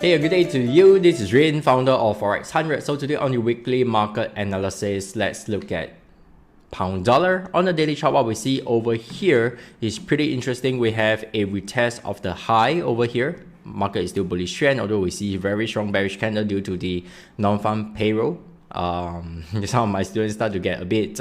Hey, good day to you. This is Rin, founder of Forex 100. So today on the weekly market analysis, let's look at pound dollar. On the daily chart, what we see over here is pretty interesting. We have a retest of the high over here. Market is still bullish trend, although we see very strong bearish candle due to the non-farm payroll. Some of my students start to get a bit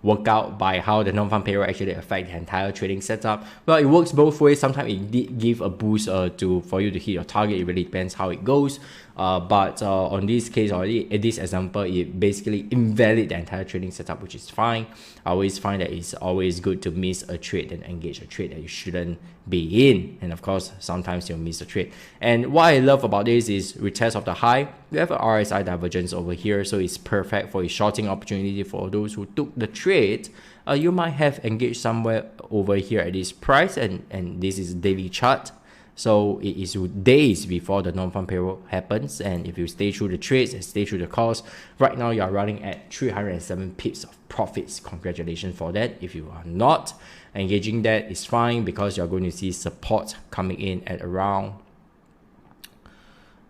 worked out by how the non-farm payroll actually affect the entire trading setup. Well, it works both ways. Sometimes it did give a boost for you to hit your target. It really depends how it goes. But on this case, or in this example, it basically invalid the entire trading setup, which is fine. I always find that it's always good to miss a trade and engage a trade that you shouldn't be in. And of course, sometimes you'll miss a trade. And what I love about this is retest of the high. We have a RSI divergence over here, so it's perfect for a shorting opportunity for those who took the trade. You might have engaged somewhere over here at this price, and this is daily chart. So it is days before the non-farm payroll happens, and if you stay through the trades and stay through the calls, right now you are running at 307 pips of profits. Congratulations for that. If you are not engaging that, it's fine, because you're going to see support coming in at around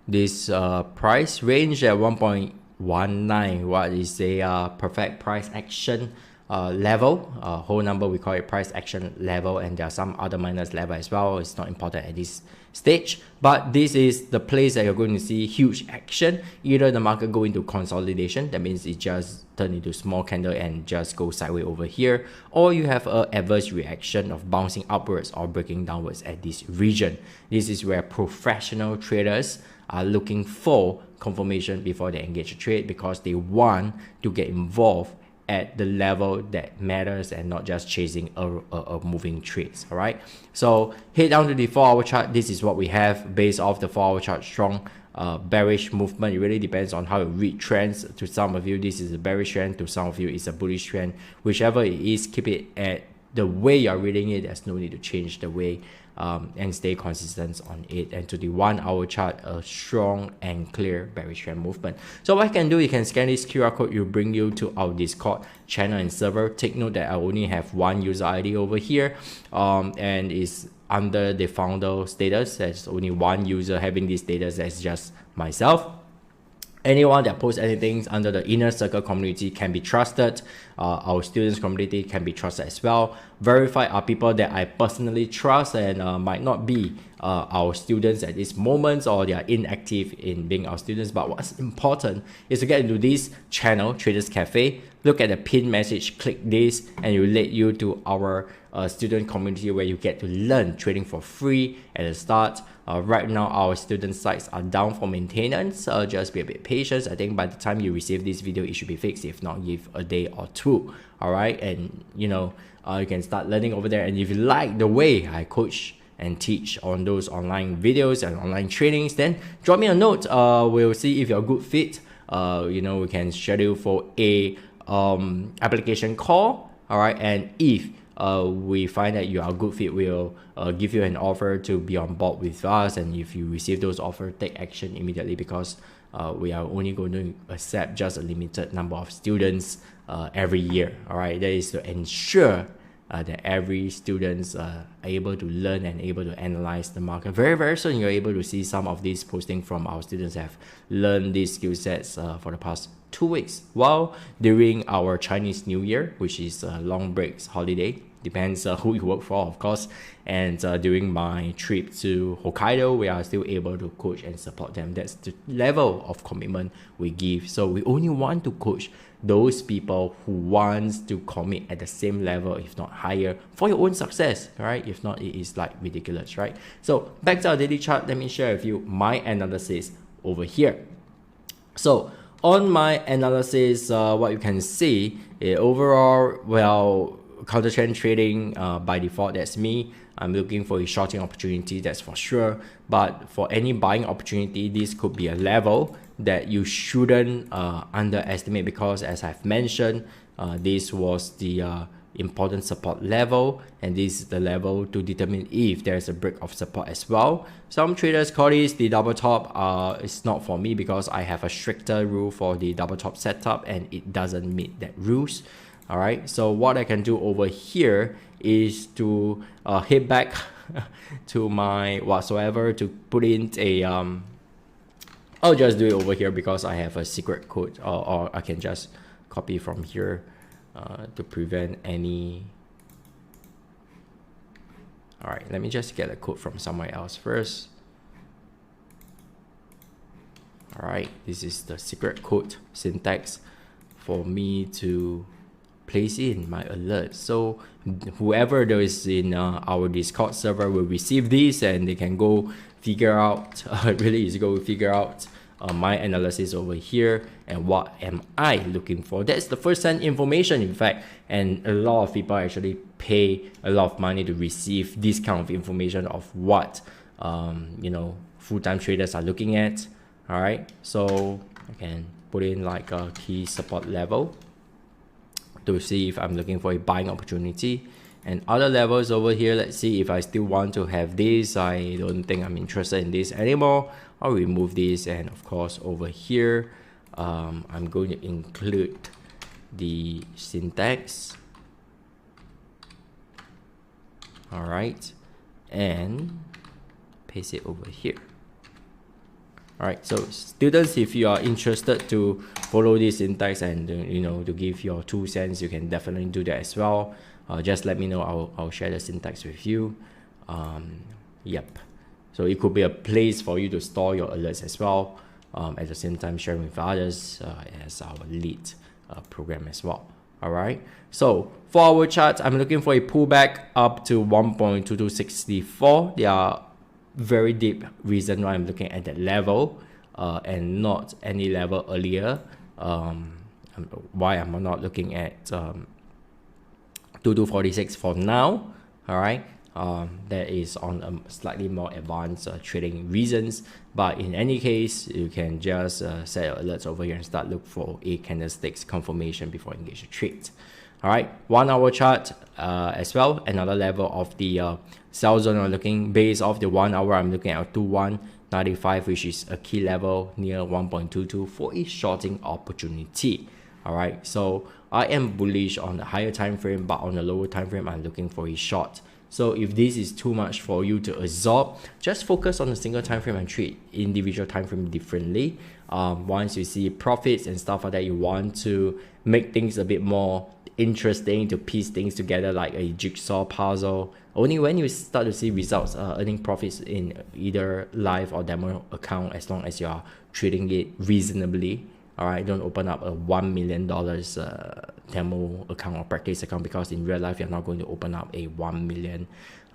this price range at 1.19. What is a perfect price action level, whole number we call it price action level, and there are some other minus level as well. It's not important at this stage, but this is the place that you're going to see huge action. Either the market go into consolidation, that means it just turn into small candle and just go sideways over here, or you have a adverse reaction of bouncing upwards or breaking downwards at this region. This is where professional traders are looking for confirmation before they engage a trade, because they want to get involved at the level that matters and not just chasing a moving trades. All right, so head down to the 4-hour chart. This is what we have based off the 4-hour chart. Strong bearish movement. It really depends on how you read trends. To some of you, this is a bearish trend. To some of you, it's a bullish trend. Whichever it is, keep it at the way you're reading it. There's no need to change the way and stay consistent on it. And to the 1-hour chart, a strong and clear bearish trend movement. So what I can do, you can scan this QR code, will bring you to our Discord channel and server. Take note that I only have one user ID over here, and is under the founder status. There's only one user having this status, that's just myself. Anyone that posts anything under the inner circle community can be trusted. Our students community can be trusted as well. Verified are people that I personally trust and might not be our students at this moment, or they are inactive in being our students. But what's important is to get into this channel, Traders Cafe. Look at the pin message, click this, and it will lead you to our student community where you get to learn trading for free at the start. Right now, our student sites are down for maintenance. Just be a bit patient. I think by the time you receive this video, it should be fixed. If not, give a day or two. All right, and you can start learning over there. And if you like the way I coach and teach on those online videos and online trainings, then drop me a note. We'll see if you're a good fit. We can schedule for a application call. All right, and if we find that you are a good fit, we'll give you an offer to be on board with us. And if you receive those offers, take action immediately, because we are only going to accept just a limited number of students every year. All right, that is to ensure that every students are able to learn and able to analyze the market. Very, very soon, you're able to see some of these posting from our students have learned these skill sets for the past 2 weeks, while during our Chinese New Year, which is a long breaks holiday, depends who you work for, of course, and during my trip to Hokkaido, we are still able to coach and support them. That's the level of commitment we give. So we only want to coach those people who wants to commit at the same level, if not higher, for your own success, right? If not, it is like ridiculous, right? So back to our daily chart, let me share with you my analysis over here. So on my analysis, what you can see overall, well, counter trend trading by default, that's me. I'm looking for a shorting opportunity, that's for sure. But for any buying opportunity, this could be a level that you shouldn't underestimate, because as I've mentioned, this was the important support level, and this is the level to determine if there's a break of support as well. Some traders call this the double top. It's not for me, because I have a stricter rule for the double top setup and it doesn't meet that rules. All right, so what I can do over here is to head back to my whatsoever to put in a I'll just do it over here because I have a secret code, or I can just copy from here to prevent any. All right, let me just get a code from somewhere else first. All right, this is the secret code syntax for me to place in my alert. So whoever there is in our Discord server will receive this, and they can go figure out, really easy, go figure out my analysis over here and what am I looking for. That's the first-hand information, in fact, and a lot of people actually pay a lot of money to receive this kind of information of what you know, full-time traders are looking at. All right, so I can put in like a key support level to see if I'm looking for a buying opportunity, and other levels over here. Let's see if I still want to have this. I don't think I'm interested in this anymore. I'll remove this, and of course over here I'm going to include the syntax. All right, and paste it over here. All right, so students, if you are interested to follow this syntax and you know, to give your 2 cents, you can definitely do that as well. Just let me know. I'll share the syntax with you. Yep. So it could be a place for you to store your alerts as well. At the same time, sharing with others as our lead program as well. All right. So for our chart, I'm looking for a pullback up to 1.2264. There are very deep reason why I'm looking at that level and not any level earlier. Why I'm not looking at 2246 for now. All right, that is on a slightly more advanced trading reasons, but in any case, you can just set your alerts over here and start look for a candlesticks confirmation before engage a trade. All right, 1 hour chart as well, another level of the sell zone. I'm looking based off the 1 hour. I'm looking at 2195, which is a key level near 1.22 for a shorting opportunity. All right, so I am bullish on the higher time frame, but on the lower time frame, I'm looking for a short. So if this is too much for you to absorb, just focus on a single time frame and treat individual time frame differently. Once you see profits and stuff like that, you want to make things a bit more interesting, to piece things together like a jigsaw puzzle. Only when you start to see results, earning profits in either live or demo account, as long as you are trading it reasonably. All right, don't open up a $1 million demo account or practice account, because in real life you're not going to open up a $1 million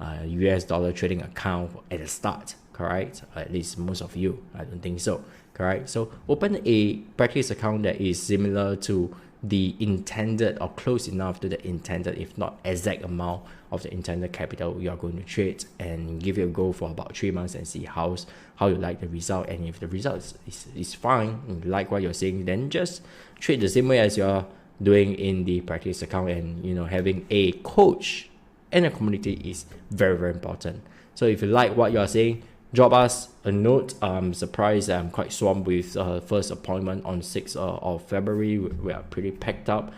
US dollar trading account at the start, correct? At least most of you, I don't think so, correct? So open a practice account that is similar to the intended or close enough to the intended, if not exact amount of the intended capital you are going to trade, and give it a go for about 3 months and see how you like the result. And if the result is fine, and you like what you're seeing, then just trade the same way as you're doing in the practice account. And you know, having a coach and a community is very, very important. So if you like what you're seeing, drop us a note. I'm surprised I'm quite swamped with first appointment on 6th of February. We are pretty packed up.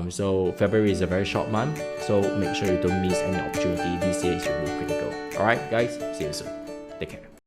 So February is a very short month, so make sure you don't miss any opportunity. This year is really critical. All right, guys, see you soon. Take care.